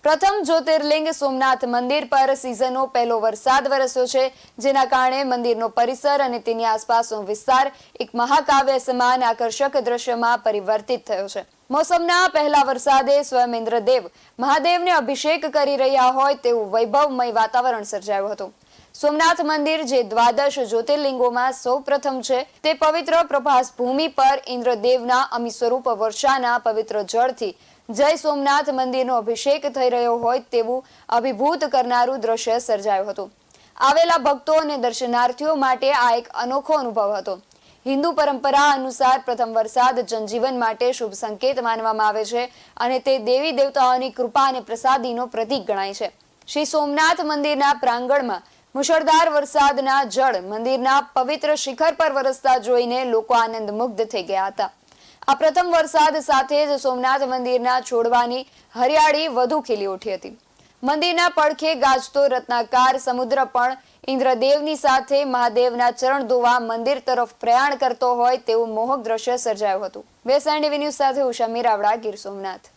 પ્રથમ જ્યોતિર્લિંગ સોમનાથ મંદિર પર સિઝનનો પહેલો વરસાદ વરસ્યો છે, જેના કારણે મંદિરનો પરિસર અને તેની આસપાસનો વિસ્તાર એક મહાકાવ્ય સમાન આકર્ષક દ્રશ્યમાં પરિવર્તિત થયો છે. મોસમના પહેલા વરસાદે સ્વયં ઇન્દ્રદેવ મહાદેવને અભિષેક કરી રહ્યા હોય તેવું વૈભવમય વાતાવરણ સર્જાયું હતું. સોમનાથ મંદિર, જે દ્વાદશ જ્યોતિર્લિંગોમાં સૌપ્રથમ છે, તે પવિત્ર પ્રભાસ ભૂમિ પર ઇન્દ્રદેવના અમી સ્વરૂપ વર્ષાના પવિત્ર જળથી જય સોમનાથ મંદિરનો અભિષેક થઈ રહ્યો હોય તેવું અભિભૂત કરનારું દ્રશ્ય સર્જાયું હતું. આવેલા ભક્તો અને દર્શનાર્થીઓ માટે આ એક અનોખો અનુભવ હતો. હિન્દુ પરંપરા અનુસાર પ્રથમ વરસાદ જનજીવન માટે શુભ સંકેત માનવામાં આવે છે અને તે દેવી દેવતાઓની કૃપા અને પ્રસાદીનો પ્રતીક ગણાય છે. શ્રી સોમનાથ મંદિરના પ્રાંગણમાં મુશળધાર વરસાદના જળ મંદિરના પવિત્ર શિખર પર વરસતા જોઈને લોકો આનંદ મુગ્ધ થઈ ગયા હતા. આ પ્રથમ વરસાદ સાથે જ સોમનાથ મંદિરના છોડવાની હરિયાળી વધુ ખીલી ઉઠી હતી. મંદિરના પડખે ગાજતો રત્નાકાર સમુદ્ર પણ ઇન્દ્રદેવની સાથે મહાદેવના ચરણ ધોવા મંદિર તરફ પ્રયાણ કરતો હોય તેવું મોહક દ્રશ્ય સર્જાયું હતું. વેસ્ટ ન્યૂઝ સાથે ઉષા મીરાવડા, ગીર સોમનાથ.